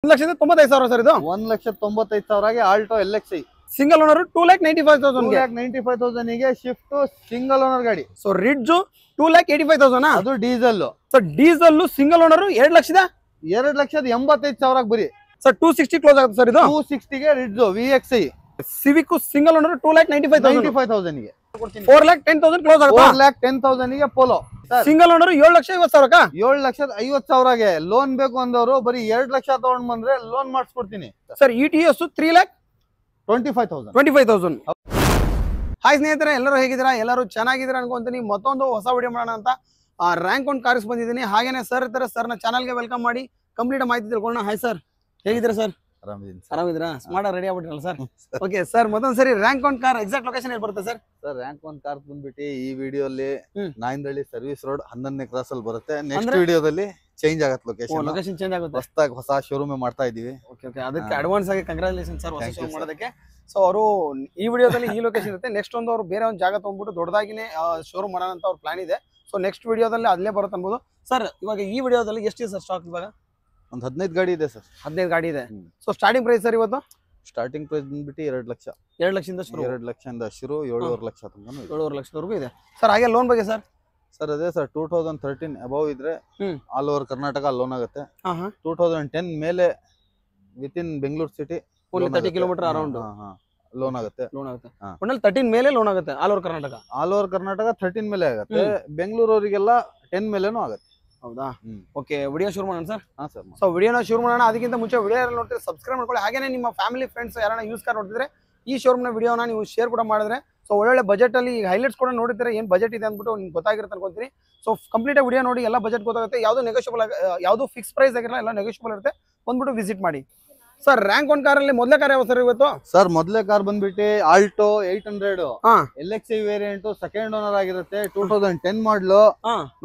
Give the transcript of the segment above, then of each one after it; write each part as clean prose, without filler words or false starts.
1,95,000 sir ಇದು 1,95,000 Alto LXi single owner 2,95,000 2,95,000 ಗೆ shift single owner ಗಾಡಿ. ಸೊ ರಿಡ್ಜ್ 2,85,000 ಅದು diesel. Sir diesel single owner 2,85,000 ಬರೀ ಸರ್ 260 ಕ್ಲೋಸ್ ಆಗುತ್ತೆ ಸರ್ ಇದು 260 ಗೆ ridge VXi Civic single owner 2,95,000 ಗೆ 4,10,000 ಕ್ಲೋಸ್ ಆಗುತ್ತೆ 4,10,000 ಗೆ ಪೋಲೋ ಸಿಂಗಲ್ ಓನರ್ 7,50,000 7,50,000 ಲೋನ್ ಬೇಕು ಅಂದವರು ಬರೀ 2 ಲಕ್ಷ ತಗೊಂಡ್ ಬಂದ್ರೆ ಲೋನ್ ಮಾಡಿಸ್ಕೊಡ್ತೀನಿ ಸರ್ ETS 3,25,000. ಹಾಯ್ ಸ್ನೇಹಿತರೆ, ಎಲ್ಲರೂ ಹೇಗಿದ್ದೀರಾ? ಎಲ್ಲರೂ ಚೆನ್ನಾಗಿದ್ದೀರಾ ಅನ್ಕೊಂತೀನಿ. ಮತ್ತೊಂದು ಹೊಸ ವಿಡಿಯೋ ಮಾಡೋಣ ಅಂತ ರ್ಯಾಂಕ್ ಒನ್ ಕಾರ್ಸ್ ಬಂದಿದ್ದೀನಿ. ಹಾಗೇನೆ ಸರ್ ಇರ್ತಾರೆ, ಸರ್ನ ಚಾನಲ್ಗೆ ವೆಲ್ಕಮ್ ಮಾಡಿ ಕಂಪ್ಲೀಟ್ ಮಾಹಿತಿ ತಿಳ್ಕೊಳ್ಳೋಣ. ಹಾಯ್ ಸರ್, ಹೇಗಿದ್ದೀರಾ ಸರ್? ಆರಾಮಿದ್ದೀರಾ? ಸ್ಮಾರ್ಟ್ ರೆಡಿ ಆಗ್ಬಿಟ್ಟಿರಲ್ಲ ಸರ್? ಓಕೆ ಸರ್, ಮತ್ತೊಂದ್ ಸರಿ rank one car exact location ಎಲ್ಲಿ ಬರುತ್ತೆ sir? Sir rank one car ಬಂದ್ಬಿಟ್ಟು ಈ ವಿಡಿಯೋಲಿ ನಾಯಿಂದಳ್ಳಿ ಸರ್ವಿಸ್ ರೋಡ್ 11ನೇ ಕ್ರಾಸ್ ಅಲ್ಲಿ ಬರುತ್ತೆ. ನೆಕ್ಸ್ಟ್ ವಿಡಿಯೋದಲ್ಲಿ ಚೇಂಜ್ ಆಗುತ್ತೆ ಲೊಕೇಶನ್ ಚೇಂಜ್ ಆಗುತ್ತೆ. ಹೊಸದಾಗಿ ಹೊಸ ಶೋರೂಮ್ ಮಾಡ್ತಾ ಇದೀವಿ. ಓಕೆ ಓಕೆ, ಅದಕ್ಕೆ ಅಡ್ವಾನ್ಸ್ ಆಗಿ ಕಂಗ್ರಾಚುಲೇಷನ್ ಸರ್ ಹೊಸ ಶೋರೂಮ್ ಮಾಡೋದಕ್ಕೆ. ಸೊ ಅವರು ಈ ವಿಡಿಯೋದಲ್ಲಿ ಈ ಲೊಕೇಶನ್ ಇರುತ್ತೆ. ನೆಕ್ಸ್ಟ್ ಒಂದು ಅವರು ಬೇರೆ ಒಂದು ಜಾಗ ತಗೊಂಡ್ಬಿಟ್ಟು ದೊಡ್ಡದಾಗಿನೇ ಶೋರೂಮ್ ಮಾಡೋಣ ಅಂತ ಅವ್ರ ಪ್ಲಾನ್ ಇದೆ. ಸೊ ನೆಕ್ಸ್ಟ್ ವಿಡಿಯೋದಲ್ಲಿ ಅಲ್ಲೇ ಬರುತ್ತೆ ಅನ್ಬೋದು. ಸರ್ ಇವಾಗ ಈ ವಿಡಿಯೋದಲ್ಲಿ ಎಷ್ಟಿದೆ ಸರ್ ಸ್ಟಾಕ್? ಇವಾಗ ಒಂದು 15 ಗಾಡಿ ಇದೆ ಸರ್. 15 ಗಾಡಿ ಇದೆ. ಸೊ ಸ್ಟಾರ್ಟಿಂಗ್ ಪ್ರೈಸ್ ಸರ್ ಇವತ್ತು? ಸ್ಟಾರ್ಟಿಂಗ್ ಪ್ರೈಸ್ ಬಂದ್ಬಿಟ್ಟು 2 ಲಕ್ಷ. 2 ಲಕ್ಷದಿಂದ ಶುರು. 2 ಲಕ್ಷದಿಂದ ಶುರು 7.5 ಲಕ್ಷ ತನಕ. 7.5 ಲಕ್ಷದವರೆಗೂ ಇದೆ ಸರ್. ಹಾಗೆ ಲೋನ್ ಬಗ್ಗೆ ಸರ್? ಸರ್ ಅದೇ ಸರ್ 2013 ಅಬೌವ್ ಇದ್ರೆ ಆಲ್ ಓವರ್ ಕರ್ನಾಟಕ ಲೋನ್ ಆಗುತ್ತೆ. 2010 ಮೇಲೆ with in Bengaluru city 30 kilometre around loan ಆಗುತ್ತೆ. ಒಟ್ನಲ್ಲಿ 13 ಮೇಲೆ ಲೋನ್ ಆಗುತ್ತೆ all over Karnataka. All over Karnataka 13 ಮೇಲೆ ಆಗುತ್ತೆ. ಬೆಂಗಳೂರವರಿಗೆಲ್ಲ 10 ಮೇಲೇನೂ ಆಗುತ್ತೆ. ಹೌದಾ? ಓಕೆ, ವಿಡಿಯೋ ಶುರು ಮಾಡೋಣ ಸರ್. ಹಾ ಸರ್. ಸೊ ವಿಡಿಯೋನ ಶುರು ಮಾಡೋಣ. ಅದಕ್ಕಿಂತ ಮುಂಚೆ ವಿಡಿಯೋ ನೋಡ್ತಿದ್ರೆ ಸಬ್ಸ್ಕ್ರೈಬ್ ಮಾಡ್ಕೊಳ್ಳಿ. ಹಾಗೇನೆ ನಿಮ್ಮ ಫ್ಯಾಮಿಲಿ ಫ್ರೆಂಡ್ಸ್ ಯಾರನ್ನ ಯೂಸ್ ಕಾರ್ ನೋಡ್ತಿದ್ರೆ ಈ ಶೋರೂಮ್ ನ ವಿಡಿಯೋನ ನೀವು ಶೇರ್ ಕೂಡ ಮಾಡಿದ್ರೆ ಸೊ ಒಳ್ಳೊಳ್ಳೆ ಬಜೆಟ್ ಅಲ್ಲಿ ಹೈಲೈಟ್ಸ್ ಕೂಡ ನೋಡಿದ್ರೆ ಏನ್ ಬಜೆಟ್ ಇದೆ ಅಂದ್ಬಿಟ್ಟು ನಿಮ್ಗೆ ಗೊತ್ತಾಗಿರುತ್ತೆ ಅನ್ಕೊಂತೀನಿ. ಸೊ ಕಂಪ್ಲೀಟ್ ವಿಡಿಯೋ ನೋಡಿ ಎಲ್ಲ ಬಜೆಟ್ ಗೊತ್ತಾಗುತ್ತೆ. ಯಾವುದು ನೆಗೋಷಿಯಬಲ್ ಯಾವುದು ಫಿಕ್ಸ್ ಪ್ರೈಸ್ ಆಗಿರಲ್ಲ, ಎಲ್ಲ ನೆಗೋಷಿಯಬಲ್ ಇರುತ್ತೆ. ಬಂದ್ಬಿಟ್ಟು ವಿಸಿಟ್ ಮಾಡಿ. ಸರ್ ರ್ಯಾಂಕ್ ಒನ್ ಕಾರ್ ಅಲ್ಲಿ ಮೊದಲೇ ಕಾರ್ ಯಾವ ಸರ್ ಇವತ್ತು? ಸರ್ ಮೊದಲೇ ಕಾರ್ ಬಂದ್ಬಿಟ್ಟು Alto 800 LXi variant second owner ಆಗಿರುತ್ತೆ. 2010 ಮಾಡಲು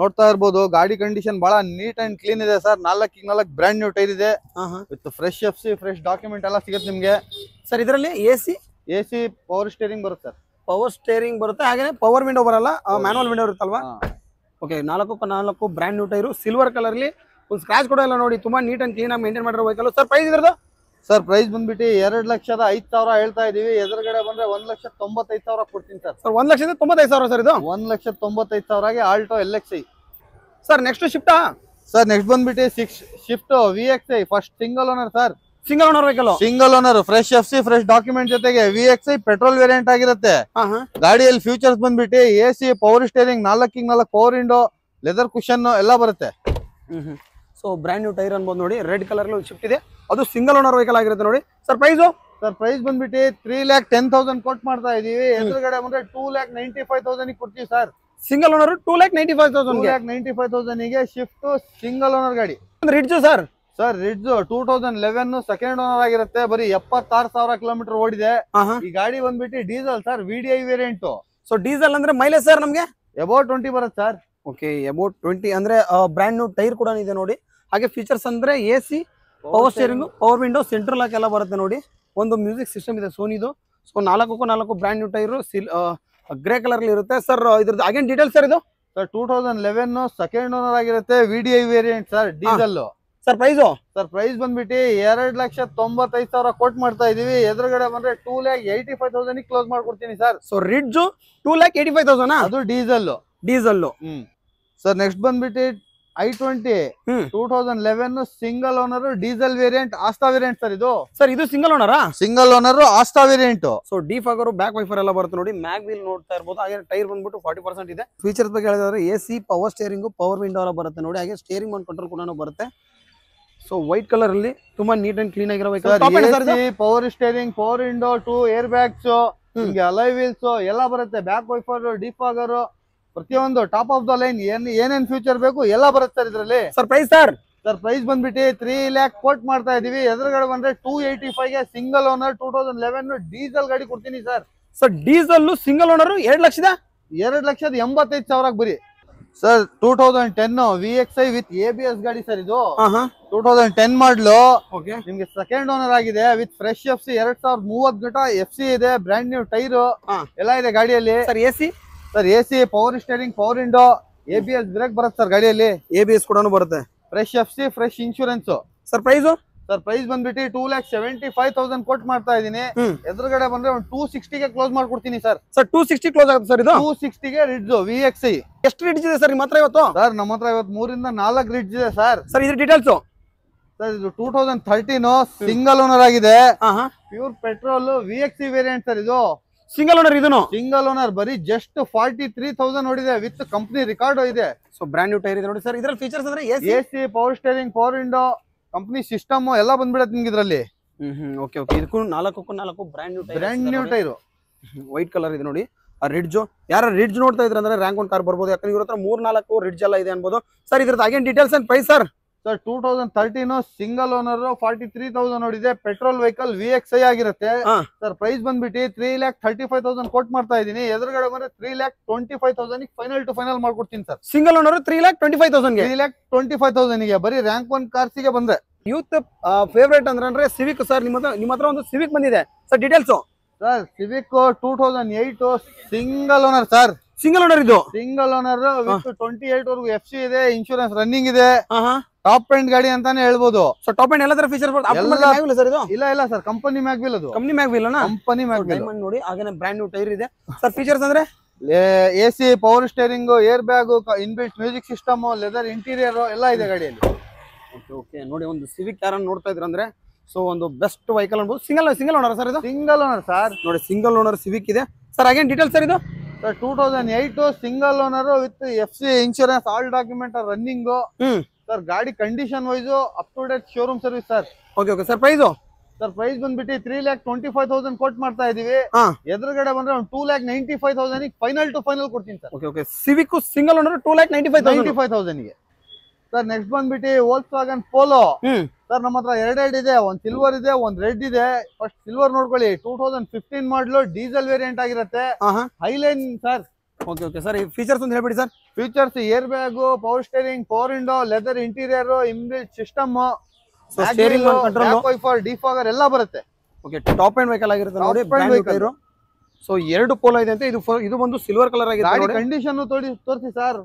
ನೋಡ್ತಾ ಇರ್ಬೋದು. ಗಾಡಿ ಕಂಡೀಷನ್ ಬಹಳ ನೀಟ್ ಅಂಡ್ ಕ್ಲೀನ್ ಇದೆ ಸರ್. 4 ಬ್ರ್ಯಾಂಡ್ ನ್ಯೂ ಟೈರ್ ಇದೆ with fresh FC fresh document ಎಲ್ಲ ಸಿಗುತ್ತೆ ನಿಮ್ಗೆ. ಸರ್ ಇದರಲ್ಲಿ AC ಪವರ್ ಸ್ಟೇರಿಂಗ್ ಬರುತ್ತೆ ಸರ್. ಪವರ್ ಸ್ಟೇರಿಂಗ್ ಬರುತ್ತೆ. ಹಾಗೆ ಪವರ್ ವಿಂಡೋ ಬರಲ್ಲ, ಮ್ಯಾನುವಲ್ ವಿಂಡೋ ಇರುತ್ತಲ್ವಾ? Okay, 4 brand new tyre, silver colour ಅಲ್ಲಿ ಒಂದು ಸ್ಕ್ರಾಚ್ ಕೂಡ ಎಲ್ಲ ನೋಡಿ ತುಂಬಾ ನೀಟ್ ಅಂಡ್ ಕ್ಲೀನ್ ಆಗಿ ಮೇಂಟೈನ್ ಮಾಡಿರೋ ವೆಹಿಕಲ್. ಸರ್ ಪ್ರೈಸ್ ಇದ್ರದ್ದು? ಸರ್ ಪ್ರೈಸ್ ಬಂದ್ಬಿಟ್ಟು 2,05,000 ಹೇಳ್ತಾ ಇದೀವಿ. ಎದುರುಗಡೆ ಬಂದ್ರೆ 1,95,000 ಕೊಡ್ತೀನಿ ಸರ್. ಸರ್ 1,95,000 ಸರ್ ಇದು? 1,95,000 Alto LXi. Sir next Swift? Sir next ಬಂದ್ಬಿಟ್ಟು Swift VXi first single owner sir. Single owner vehicle? Single owner, fresh FC fresh document ಜೊತೆಗೆ VXi ಪೆಟ್ರೋಲ್ ವೇರಿಯಂಟ್ ಆಗಿರುತ್ತೆ. ಗಾಡಿಯಲ್ಲಿ ಫ್ಯೂಚರ್ಸ್ ಬಂದ್ಬಿಟ್ಟು AC power steering 4 power window leather cushion ಎಲ್ಲ ಬರುತ್ತೆ. So brand new tyre ಅನ್ಬೋದು ನೋಡಿ. Red colour shift ಇದೆ, ಅದು ಸಿಂಗಲ್ ಓನರ್ ವೆಹಿಕಲ್ ಆಗಿರುತ್ತೆ ನೋಡಿ. Sir price? ಸರ್ ಪ್ರೈಸ್ ಬಂದ್ಬಿಟ್ಟು 3,10,000 ಕೊಟ್ ಮಾಡ್ತಾ ಇದೀವಿ. ಎದುರುಗಡೆ ಬಂದ್ರೆ 2,95,000 ಕೊಡ್ತೀವಿ ಸರ್. ಸಿಂಗಲ್ ಓನರ್ 2,95,000 ಗೆ ಶಿಫ್ಟ್ ಸಿಂಗಲ್ ಓನರ್ ಗಾಡಿ. Ridge sir? Sir ridge 2011 second owner ಆಗಿರುತ್ತೆ. ಬರೀ 76,000 ಕಿಲೋಮೀಟರ್ ಓಡಿದೆ. ಈ ಗಾಡಿ ಬಂದ್ಬಿಟ್ಟು diesel sir, VDI variant. So diesel ಅಂದ್ರೆ ಮೈಲೇಜ್ ಸರ್ ನಮ್ಗೆ ಅಬೌಟ್ 20 ಬರುತ್ತೆ ಸರ್. ಓಕೆ, ಅಬೌಟ್ 20 ಅಂದ್ರೆ ಬ್ರ್ಯಾಂಡ್ ನ್ಯೂ ಟೈರ್ ಕೂಡ ಇದೆ ನೋಡಿ. ಹಾಗೆ ಫೀಚರ್ಸ್ ಅಂದ್ರೆ AC power steering, power window, central lock ಎಲ್ಲ ಬರುತ್ತೆ ನೋಡಿ. ಒಂದು ಮ್ಯೂಸಿಕ್ ಸಿಸ್ಟಮ್ ಇದೆ ಸೋನಿದು. So 4 brand new tyre grey colour ಇರುತ್ತೆ ಸರ್. ಇದ್ರದ್ದು ಅಗೇನ್ ಡೀಟೇಲ್ಸ್ ಸರ್? ಇದು ಸರ್ 2011 ಸೆಕೆಂಡ್ ಓನರ್ ಆಗಿರುತ್ತೆ. VDI variant sir, diesel. Sir price? Sir price ಬಂದ್ಬಿಟ್ಟು 2,95,000 ಕೊಟ್ ಮಾಡ್ತಾ ಇದೀವಿ. ಎದುರುಗಡೆ ಬಂದ್ರೆ 2,85,000 ಕ್ಲೋಸ್ ಮಾಡ್ಕೊಡ್ತೀನಿ ಸರ್. ಸೊ ರಿಡ್ಜ್ 2,85,000 ಅದು ಡೀಸೆಲ್. ಸರ್ ನೆಕ್ಸ್ಟ್ ಬಂದ್ಬಿಟ್ಟು i20 2011 single owner diesel variant, Asta variant sir ಇದು. ಸರ್ ಇದು ಸಿಂಗಲ್ ಓನರಾ? Single owner Asta variant. So defogger back wiper ಎಲ್ಲ ಬರುತ್ತೆ ನೋಡಿ. ಮ್ಯಾಗ್ ವೀಲ್ ನೋಡ್ತಾ ಇರಬಹುದು. ಹಾಗೆ ಟೈರ್ ಬಂದ್ಬಿಟ್ಟು 40% ಇದೆ. ಫೀಚರ್ಸ್ ಬಗ್ಗೆ ಹೇಳಿದ್ರೆ AC power steering, power window ಎಲ್ಲ ಬರುತ್ತೆ ನೋಡಿ. ಹಾಗೆ ಸ್ಟೇರಿಂಗ್ ಮೌಂಟ್ ಕಂಟ್ರೋಲ್ ಕೂಡ ಬರುತ್ತೆ. ಸೊ ವೈಟ್ ಕಲರ್ ಅಲ್ಲಿ ತುಂಬಾ ನೀಟ್ ಅಂಡ್ ಕ್ಲೀನ್ ಆಗಿರೋ vehicle. Power steering, power window, 2 air bags, ನಿಮ್ಗೆ ಅಲಾಯ್ ವೀಲ್ಸ್ ಎಲ್ಲ ಬರುತ್ತೆ. ಬ್ಯಾಕ್ ವೈಫರ್, ಡಿಫಾಗರ್, ಪ್ರತಿಯೊಂದು ಟಾಪ್ ಆಫ್ ದ ಲೈನ್ ಏನೇನ್ ಫ್ಯೂಚರ್ ಬೇಕು ಎಲ್ಲ ಬರುತ್ತೆ ಸರ್ ಇದರಲ್ಲಿ. Sir price sir? Sir price ಬಂದ್ಬಿಟ್ಟು 3 lakh ಕೋಟ್ ಮಾಡ್ತಾ ಇದೀವಿ. ಎದುರುಗಡೆ ಬಂದ್ರೆ 285 ಗೆ ಸಿಂಗಲ್ ಓನರ್ 2011 ಡೀಸೆಲ್ ಗಾಡಿ ಕೊಡ್ತೀನಿ sir. Sir diesel single owner 2,85,000 ಬರೀ ಸರ್. 2010 VXi ವಿತ್ ABS ಗಾಡಿ ಸರ್ ಇದು. 2010 ಮಾಡಲು ನಿಮ್ಗೆ ಸೆಕೆಂಡ್ ಓನರ್ ಆಗಿದೆ. ವಿತ್ ಫ್ರೆಶ್ FC 2030 ಗಂಟ FC ಇದೆ. ಬ್ರ್ಯಾಂಡ್ ನ್ಯೂ ಟೈರ್ ಎಲ್ಲ ಇದೆ ಗಾಡಿಯಲ್ಲಿ. Sir AC power steering, power window, ABS brake ಬರುತ್ತೆ ಸರ್ ಗಾಡಿಯಲ್ಲಿ. ABS ಕೂಡ ಬರುತ್ತೆ. Fresh FC fresh insurance. Sir price? Sir price ಬಂದ್ಬಿಟ್ಟು 2,75,000 ಕೊಟ್ ಮಾಡ್ತಾ ಇದೀನಿ. ಎದುರುಗಡೆ ಬಂದ್ರೆ ಒಂದು 260ಗೆ ಕ್ಲೋಸ್ ಮಾಡ್ಕೊಡ್ತೀನಿ ಸರ್. ಸರ್ 260 ಕ್ಲೋಸ್ ಆಗುತ್ತೆ ಸರ್ ಇದು. 260ಗೆ ರಿಡ್ಜ್ VXI. ಎಷ್ಟು ರಿಡ್ಜ್ ಇದೆ ಸರ್ ನಿಮ್ಮ ಹತ್ರ ಇವತ್ತು? ಸರ್ ನಮ್ಮ ಹತ್ರ ಇವತ್ತು 3 ಇಂದ 4 ರಿಡ್ಜ್ ಇದೆ ಸರ್. ಸರ್ ಇದ್ರ ಡೀಟೇಲ್ಸ್ ಸರ್ ಇದು 2013 ಸಿಂಗಲ್ ಓನರ್ ಆಗಿದೆ. Pure petrol VXI variant sir ಇದು. ಸಿಂಗಲ್ ಓನರ್ ಇದನ್ನು? ಸಿಂಗಲ್ ಓನರ್ ಬರೀ ಜಸ್ಟ್ 43,000 ನೋಡಿದೆ ವಿತ್ ಕಂಪನಿ ರಿಕಾರ್ಡ್ ಇದೆ. ಸೊ ಬ್ರಾಂಡ್ ನ್ಯೂ ಟೈರ್ ಇದೆ ನೋಡಿ ಸರ್. ಇದ್ರಲ್ಲಿ ಫೀಚರ್ಸ್ ಅಂದ್ರೆ AC, power steering, power window, company system ಎಲ್ಲ ಬಂದ್ಬಿಡತ್ತೆ ನಿಮ್ಗೆ ಇದ್ರಲ್ಲಿ. Okay okay. ಇದಕ್ಕೂ 4 brand new tyre white colour ಇದೆ ನೋಡಿ. ಆ ರಿಡ್ಜ್ ಯಾರು ರಿಡ್ಜ್ ನೋಡ್ತಾ ಇದ್ರೆ ಅಂದ್ರೆ ರ್ಯಾಂಕ್ 1 ಕಾರ್ ಬರ್ಬೋದು. ಯಾಕಂದ್ರೆ ಇವ್ರ ಹತ್ರ 3-4 ರಿಡ್ಜ್ ಎಲ್ಲ ಇದೆ ಅನ್ಬೋದು ಸರ್. ಇದ್ರದ್ದು again details and price sir. Sir 2013 single owner 43,000 ನೋಡಿದೆ. ಪೆಟ್ರೋಲ್ ವೆಹಿಕಲ್ VXI ಆಗಿರುತ್ತೆ ಸರ್. ಪ್ರೈಸ್ ಬಂದ್ಬಿಟ್ಟು 3,35,000 ಕೊಟ್ ಮಾಡ್ತಾ ಇದೀನಿ. ಎದುರುಗಡೆ ಬಂದ್ರೆ 3,25,000 ಫೈನಲ್ ಟು ಫೈನಲ್ ಮಾಡ್ಕೊಡ್ತೀನಿ ಸರ್. ಸಿಂಗಲ್ ಓನರ್ 3,25,000 3,25,000 ಗೆ ಬರೀ ರ್ಯಾಂಕ್ 1 ಕಾರ್ಸಿಗೆ ಬಂದ್ರೆ. ಯೂತ್ ಫೇವರೇಟ್ ಅಂದ್ರೆ ಸಿವಿಕ್ ಸರ್. ನಿಮ್ಮ ಹತ್ರ ಒಂದು ಸಿವಿಕ್ ಬಂದಿದೆ sir. Details sir Civic 2008 single owner sir. Single owner ಇದು? ಸಿಂಗಲ್ ಓನರ್ ವಿತ್ 28 ವರೆಗೂ FC ಇದೆ. ಇನ್ಶೂರೆನ್ಸ್ ರನ್ನಿಂಗ್ ಇದೆ. ಟಾಪ್ ಎಂಡ್ ಗಾಡಿ ಅಂತಾನೆ ಹೇಳ್ಬೋದು. ಸೊ ಟಾಪ್ ಎಂಡ್ ಎಲ್ಲ ತರ ಫೀಚರ್ ಸರ್ ಇದು? ಇಲ್ಲ ಸರ್ ಕಂಪನಿ ಮ್ಯಾಗ್ವಿಲ್ ಅದು. ಕಂಪನಿ ಮ್ಯಾಗ್ವಿಲ್ ಕಂಪನಿ ಮ್ಯಾಗ್ವಿಲ್ ನೋಡಿ. ಹಾಗೇನೆ ಬ್ರಾಂಡ್ ನ್ಯೂ ಟೈರ್ ಇದೆ ಸರ್. ಫೀಚರ್ಸ್ ಅಂದ್ರೆ AC, power steering, air bag, inbuilt music system, leather interior ಎಲ್ಲ ಇದೆ ಗಾಡಿಯಲ್ಲಿ. Okay okay. ನೋಡಿ ಒಂದು ಸಿವಿಕ್ ಯಾರನ್ನ ನೋಡ್ತಾ ಇದ್ರ ಅಂದ್ರೆ ಸೊ ಒಂದು ಬೆಸ್ಟ್ ವೆಹಿಕಲ್ ಅನ್ಬೋದು. ಸಿಂಗಲ್ ಓನರ್ ಸರ್ ಇದು? Single owner sir. ನೋಡಿ ಸಿಂಗಲ್ ಓನರ್ ಸಿವಿಕ್ ಇದೆ ಸರ್. ಅಗೇನ್ ಡೀಟೇಲ್ಸ್ ಸರ್ ಇದು? Sir 2008 single owner with FC insurance all document running sir. ಗಾಡಿ condition wise up to date showroom service sir. Okay okay sir. Price sir price ಬಂದ್ಬಿಟ್ಟು 3,25,000 ಕೊಟ್ ಮಾಡ್ತಾ ಇದೀವಿ. ಎದುರುಗಡೆ ಬಂದ್ರೆ ಒಂದು 2,95,000 ಫೈನಲ್ ಟು ಫೈನಲ್ ಕೊಡ್ತೀನಿ ಸರ್. Okay okay. Civic single owner 2,95,000 ಗೆ ಸರ್. ನೆಕ್ಸ್ಟ್ ಬಂದ್ಬಿಟ್ಟು ವೋಲ್ಕ್ಸ್ವ್ಯಾಗನ್ ಪೋಲೋ ಸರ್. ನಮ್ಮ ಹತ್ರ 2 ಇದೆ. ಒಂದು ಸಿಲ್ವರ್ ಇದೆ, ಒಂದು ರೆಡ್ ಇದೆ. ಫಸ್ಟ್ ಸಿಲ್ವರ್ ನೋಡ್ಕೊಳ್ಳಿ. 2015 ಮಾಡಲು ಡೀಸೆಲ್ ವೇರಿಯಂಟ್ ಆಗಿರುತ್ತೆ. Highline sir. Okay okay sir. Features ಅಂತ ಹೇಳ್ಬಿಡಿ sir. Features air bag, power steering, power window, leather interior, inbuilt system, steering control, wiper, defogger ಎಲ್ಲ ಬರುತ್ತೆ. ಓಕೆ. ಟಾಪ್ ಎಂಡ್ ವೆಹಿಕಲ್ ಆಗಿರುತ್ತೆ ನೋಡಿ. Brand tyre. ಸೊ 2 ಪೋಲೋ ಇದೆ ಅಂತ. ಇದು ಬಂದು ಸಿಲ್ವರ್ ಕಲರ್ ಆಗಿದೆ. ಗಾಡಿ ಕಂಡೀಷನ್ ತೋರಿಸಿ ಸರ್.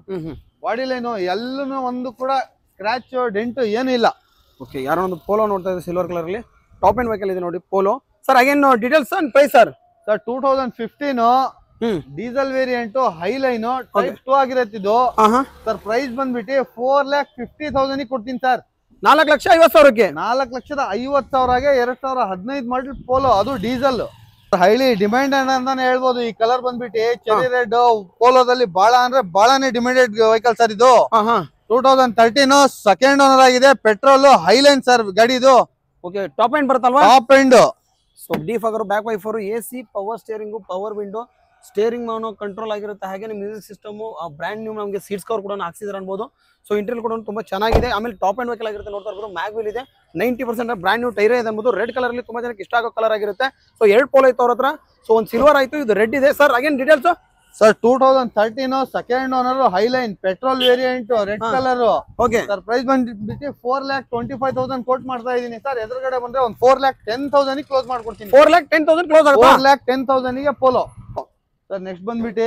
ಬಾಡಿ ಲೈನು ಎಲ್ಲೂ ಒಂದು ಕೂಡ ಸ್ಕ್ರಾಚ್ ಡೆಂಟ್ ಏನು ಇಲ್ಲ. ಓಕೆ. ಯಾರೋ ಒಂದು ಪೋಲೋ ನೋಡ್ತಾ ಇದೆ ಸಿಲ್ವರ್ ಕಲರ್ ಅಲ್ಲಿ. ಟಾಪ್ ಎಂಡ್ ವೆಹಿಕಲ್ ಇದೆ ನೋಡಿ Polo sir. Again details and price sir. Sir 2015 diesel variant Highline type 2 ಆಗಿರುತ್ತೆ ಇದು ಸರ್. ಪ್ರೈಸ್ ಬಂದ್ಬಿಟ್ಟು 4,50,000 ಕೊಡ್ತೀನಿ ಸರ್. 4,50,000ಕ್ಕೆ? 4,50,000ಗೆ 2015 ಮಾಡಲ್ ಪೋಲೋ, ಅದು ಡೀಸೆಲ್. ಹೈಲಿ ಡಿಮ್ಯಾಂಡ್ ಅಂತಾನೆ ಹೇಳ್ಬೋದು. ಈ ಕಲರ್ ಬಂದ್ಬಿಟ್ಟು ಚೆರಿ ರೆಡ್ ಪೋಲೋದಲ್ಲಿ ಬಹಳ ಅಂದ್ರೆ ಬಹಳನೇ ಡಿಮ್ಯಾಂಡೆಡ್ ವೆಹಿಕಲ್ ಸರ್ ಇದು. 2013 ಸೆಕೆಂಡ್ ಓನರ್ ಆಗಿದೆ. ಪೆಟ್ರೋಲ್ ಹೈಲೈನ್ ಸರ್ ಗಾಡಿ ಇದು. ಓಕೆ. ಟಾಪ್ ಎಂಡ್ ಬರುತ್ತಲ್ವಾ? Top end. So defogger, back wiper, AC, power steering, power window, steering mount control ಆಗಿರುತ್ತೆ. ಹಾಗೆ ಮ್ಯೂಸಿಕ್ ಸಿಸ್ಟಮ್, ಬ್ರಾಂಡ್ ನ್ಯೂ ನಮಗೆ ಸೀಟ್ಸ್ ಕವರ್ ಕೂಡ ಹಾಕ್ಸಿದ್ರೆ ಅನ್ಬೋದು. ಸೊ ಇಂಟೀರಿಯರ್ ಕೂಡ ತುಂಬಾ ಚೆನ್ನಾಗಿದೆ. ಆಮೇಲೆ ಟಾಪ್ ಎಂಡ್ ವೆಹಿಕಲ್ ಆಗಿರುತ್ತೆ. ನೋಡ್ತಾ ಇರ್ಬೋದು ಮ್ಯಾಗ್ವಿಲ್ ಇದೆ. 90% ಬ್ರಾಂಡ್ ನ್ಯೂ ಟೈರ್ ಇದೆ ಅನ್ಬೋದು. ರೆಡ್ ಕಲರ್ ಅಲ್ಲಿ ತುಂಬಾ ಜನಕ್ಕೆ ಇಷ್ಟ ಆಗೋ ಕಲರ್ ಆಗಿರುತ್ತೆ. ಸೊ 2 ಪೋಲೋ ಇತ್ತು ಅವ್ರ ಹತ್ರ. ಸೊ ಒಂದು ಸಿಲ್ವರ್ ಆಯ್ತು, ಇದು ರೆಡ್ ಇದೆ sir. Again details sir. 2013 second owner Highline petrol variant red colour. Okay sir. Price ಬಂದ್ಬಿಟ್ಟು 4,25,000 ಕೋಟ್ ಮಾಡ್ತಾ ಇದೀನಿ ಸರ್. ಎದುರುಗಡೆ ಬಂದ್ರೆ ಒಂದು 4,10,000 ಕ್ಲೋಸ್ ಮಾಡ್ಕೊಡ್ತೀನಿ. 4,10,000 ಕ್ಲೋಸ್ ಆಗುತ್ತೆ? 4,10,000 ಗೆ ಪೋಲೋ ಸರ್. ನೆಕ್ಸ್ಟ್ ಬಂದ್ಬಿಟ್ಟು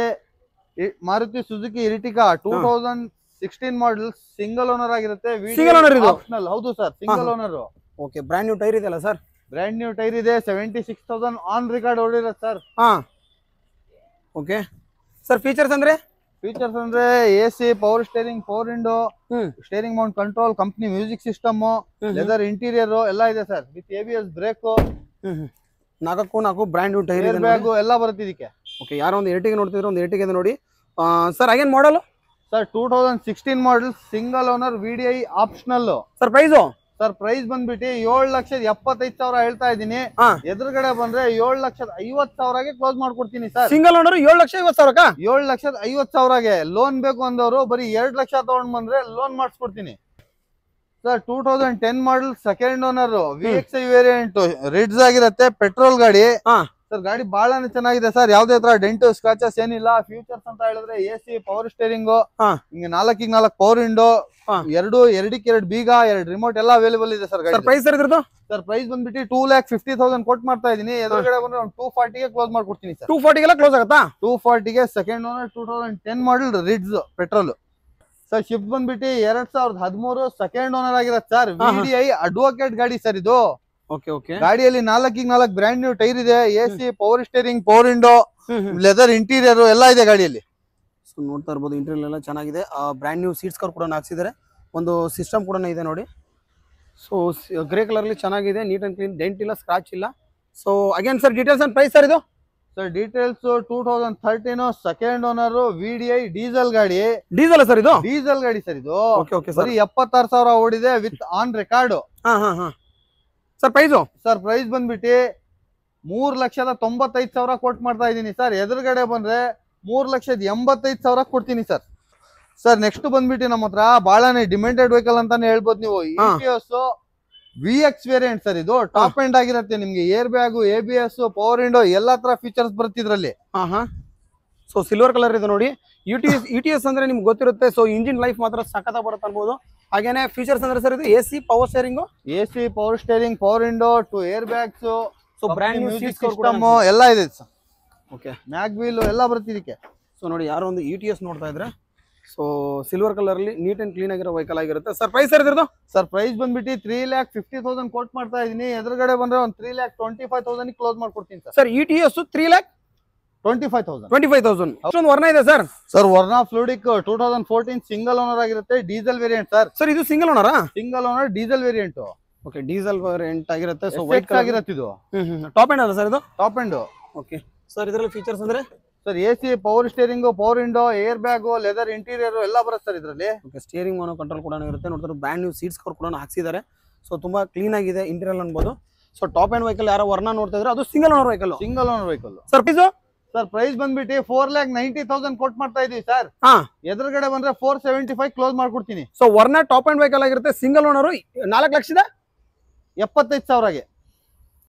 Maruti Suzuki Ertiga 2016 model single owner ಆಗಿರುತ್ತೆ. ಸಿಂಗಲ್ ಓನರ್ ಇದು? ಆಪ್ಷನಲ್. ಹೌದು sir single owner. Okay. Brand new tyre ಇದೆಯಲ್ಲ ಸರ್? ಬ್ರಾಂಡ್ ನ್ಯೂ ಟೈರ್ ಇದೆ. 76,000 ಆನ್ ರಿಕಾರ್ಡ್ ಓಡಿರುತ್ತೆ ಸರ್. Okay sir. ಫೀಚರ್ಸ್ ಅಂದ್ರೆ AC, power steering, power window, steering mount control, company music system, leather interior ಎಲ್ಲ ಇದೆ sir. With ABS brake. 4 brand new tyre ಇದೆ. Bag ಎಲ್ಲ ಬರುತ್ತೆ ಇದಕ್ಕೆ. Okay. ಯಾರೋ ಒಂದು Ertiga ನೋಡ್ತಿದ್ರು, ಒಂದು Ertiga ಇದೆ ನೋಡಿ sir. Again model sir 2016 model single owner VDI optional sir. Price sir price ಬಂದ್ಬಿಟ್ಟು 7,75,000 ಹೇಳ್ತಾ ಇದ್ದೀನಿ. ಎದುರುಗಡೆ ಬಂದ್ರೆ 7,50,000ಗೆ ಕ್ಲೋಸ್ ಮಾಡ್ಕೊಡ್ತೀನಿ ಸರ್. ಸಿಂಗಲ್ ಓನರ್ 7,50,000ಕ್ಕ? 7,50,000ಗೆ ಲೋನ್ ಬೇಕು ಅಂದವರು ಬರೀ 2 ಲಕ್ಷ ತಗೊಂಡ್ ಬಂದ್ರೆ ಲೋನ್ ಮಾಡಿಸ್ಕೊಡ್ತೀನಿ sir. 2010 model second owner VXI variant Ritz ಆಗಿರುತ್ತೆ. ಪೆಟ್ರೋಲ್ ಗಾಡಿ ಸರ್. ಗಾಡಿ ಬಹಳನೇ ಚೆನ್ನಾಗಿದೆ ಸರ್. ಯಾವ್ದೇ ತರ ಡೆಂಟ್ ಸ್ಕ್ರಾಚಸ್ ಏನಿಲ್ಲ. ಫ್ಯೂಚರ್ಸ್ ಅಂತ ಹೇಳಿದ್ರೆ AC, ಪವರ್ ಸ್ಟೇರಿಂಗ್, ಹಿಂಗೆ 4 ಪವರ್ ವಿಂಡೋ, 2 ಬೀಗ, 2 ರಿಮೋಟ್ ಎಲ್ಲ ಅವೈಲೇಬಲ್ ಇದೆ ಸರ್. ಪ್ರೈಸ್ ಸರ್ ಪ್ರೈಸ್ ಬಂದ್ಬಿಟ್ಟು 2,50,000 ಕೊಟ್ ಮಾಡ್ತಾ ಇದೀನಿ. ಎದುರುಗಡೆ ಬಂದ್ರೆ 240ಗೆ ಕ್ಲೋಸ್ ಮಾಡ್ಕೊಡ್ತೀನಿ ಸರ್. 240ಗೆಲ್ಲ ಕ್ಲೋಸ್ ಆಗುತ್ತಾ? 240ಗೆ ಸೆಕೆಂಡ್ ಓನರ್ 2010 ಮಾಡಲ್ ರಿಡ್ಜ್ ಪೆಟ್ರೋಲ್ ಸರ್ ಶಿಫ್ಟ್ ಬಂದ್ಬಿಟ್ಟು 2013 ಸೆಕೆಂಡ್ ಓನರ್ ಆಗಿರತ್ತೆ ಸರ್. VDI ಅಡ್ವೊಕೇಟ್ ಗಾಡಿ ಸರ್ ಇದು. Okay okay. ಗಾಡಿಯಲ್ಲಿ 4x4 ಬ್ರ್ಯಾಂಡ್ ನ್ಯೂ ಟೈರ್ ಇದೆ, AC, power steering, power window, leather interior ಎಲ್ಲ ಇದೆ ಗಾಡಿಯಲ್ಲಿ. ಸೊ ನೋಡ್ತಾ ಇರ್ಬೋದು ಇಂಟೀರಿಯರ್ ಎಲ್ಲ ಚೆನ್ನಾಗಿದೆ. ಬ್ರ್ಯಾಂಡ್ ನ್ಯೂ ಸೀಟ್ಸ್ ಕವರ್ ಕೂಡ ಹಾಕ್ಸಿದ್ದಾರೆ. ಒಂದು ಸಿಸ್ಟಮ್ ಕೂಡ ಇದೆ ನೋಡಿ. ಸೊ ಗ್ರೇ ಕಲರ್ಲಿ ಚೆನ್ನಾಗಿದೆ, ನೀಟ್ ಅಂಡ್ ಕ್ಲೀನ್, ಡೆಂಟ್ ಇಲ್ಲ, ಸ್ಕ್ರಾಚ್ ಇಲ್ಲ. So again sir details and price sir ಇದು. Sir details 2013 second owner VDI diesel ಗಾಡಿ. ಡೀಸೆಲ್ ಸರ್ ಇದು? ಡೀಸೆಲ್ ಗಾಡಿ ಸರ್ ಇದು. Okay okay sir. 76,000 ಓಡಿದೆ with on record. Sir price? Sir price ಬಂದ್ಬಿಟ್ಟು 3,95,000 ಕೊಟ್ ಮಾಡ್ತಾ ಇದೀನಿ ಸರ್. ಎದುರುಗಡೆ ಬಂದ್ರೆ 3,85,000 ಕೊಡ್ತೀನಿ ಸರ್. ಸರ್ ನೆಕ್ಸ್ಟ್ ಬಂದ್ಬಿಟ್ಟು ನಮ್ಮ ಹತ್ರ ಬಹಳನೇ ಡಿಮ್ಯಾಂಡೆಡ್ ವೆಹಿಕಲ್ ಅಂತಾನೆ ಹೇಳ್ಬೋದು ನೀವು. ETS VX ವೇರಿಯಂಟ್ ಸರ್ ಇದು. ಟಾಪ್ ಎಂಡ್ ಆಗಿರುತ್ತೆ, ನಿಮ್ಗೆ air bag, ABS, power window ಎಲ್ಲಾ ತರ ಫೀಚರ್ಸ್ ಬರುತ್ತೆ ಇದ್ರಲ್ಲಿ. ಸೊ ಸಿಲ್ವರ್ ಕಲರ್ ಇದೆ ನೋಡಿ. ETS ಅಂದ್ರೆ ನಿಮ್ಗೆ ಗೊತ್ತಿರುತ್ತೆ. ಸೊ ಇಂಜಿನ್ ಲೈಫ್ ಮಾತ್ರ ಸಖತ ಬರುತ್ತೆ ಅನ್ಬೋದು. ಹಾಗೇನೆ ಫೀಚರ್ಸ್ ಅಂದ್ರೆ ಸರ್ ಇದು AC, power steering, AC, power steering, power window, 2 air bags, so brand new music system ಎಲ್ಲ ಇದೆ ಸರ್. ಓಕೆ, ಮ್ಯಾಗ್ ವೀಲ್ ಎಲ್ಲ ಬರುತ್ತೆ ಇದಕ್ಕೆ. ಸೊ ನೋಡಿ ಯಾರೋ ಒಂದು ETS ನೋಡ್ತಾ ಇದ್ರೆ, ಸೊ ಸಿಲ್ವರ್ ಕಲರ್ ಅಲ್ಲಿ ನೀಟ್ ಅಂಡ್ ಕ್ಲೀನ್ ಆಗಿರೋ ವೆಹಿಕಲ್ ಆಗಿರುತ್ತೆ. ಸರ್ ಪ್ರೈಸ್ ಸರ್ ಇದ್ರದ್ದು? ಸರ್ ಪ್ರೈಸ್ ಬಂದ್ಬಿಟ್ಟು 3,50,000 ಕೋಟ್ ಮಾಡ್ತಾ ಇದೀನಿ. ಎದುರುಗಡೆ ಬಂದ್ರೆ ಒಂದು 3,25,000 ಕ್ಲೋಸ್ ಮಾಡ್ಕೊಡ್ತೀನಿ ಸರ್. Sir ETS 3,25,000. 25,000. ಅಷ್ಟೊಂದು ವರ್ಣ ಇದೆ ಸರ್. Sir Verna Fluidic 2014 single owner ಆಗಿರುತ್ತೆ, ಡೀಸೆಲ್ ವೇರಿಯಂಟ್ ಸರ್. ಸರ್ ಇದು ಸಿಂಗಲ್ ಓನರಾ? Single owner diesel variant. Okay, diesel variant ಆಗಿರುತ್ತೆ. ಸೊ ವೈಟ್ ಆಗಿರುತ್ತೆ ಇದು. ಟಾಪ್ ಎಂಡ್ ಅಲ್ಲ ಸರ್ ಇದು? Top end. ಓಕೆ ಸರ್, ಇದರಲ್ಲಿ ಫೀಚರ್ಸ್ ಅಂದ್ರೆ sir AC, power steering, power window, air bag, leather interior ಎಲ್ಲ ಬರುತ್ತೆ ಸರ್ ಇದರಲ್ಲಿ. ಓಕೆ, ಸ್ಟೇರಿಂಗ್ ಮೋನೋ ಕಂಟ್ರೋಲ್ ಕೂಡ ಇರುತ್ತೆ. ನೋಡ್ತಾರೆ ಬ್ರ್ಯಾಂಡ್ ನ್ಯೂ ಸೀಟ್ಸ್ ಕವರ್ ಕೂಡ ಹಾಕ್ಸಿದ್ದಾರೆ. ಸೊ ತುಂಬಾ ಕ್ಲೀನ್ ಆಗಿದೆ ಇಂಟೀರಿಯರ್ ಅನ್ಬೋದು. ಸೊ ಟಾಪ್ ಎಂಡ್ ವೆಹಿಕಲ್ ಯಾರೋ ವರ್ಣ ನೋಡ್ತಾ ಇದ್ರೆ ಅದು single owner vehicle. Single owner vehicle. Sir price? Sir price ಬಂದ್ಬಿಟ್ಟು 4,90,000 ಕೊಟ್ ಮಾಡ್ತಾ ಇದೀವಿ ಸರ್. ಎದುರುಗಡೆ ಬಂದ್ರೆ 475 ಕ್ಲೋಸ್ ಮಾಡ್ಕೊಡ್ತೀನಿ. ಸೊ ವರ್ಣ ಟಾಪ್ ಎಂಡ್ ವೆಹಿಕಲ್ ಆಗಿರುತ್ತೆ, ಸಿಂಗಲ್ ಓನರ್ 4,75,000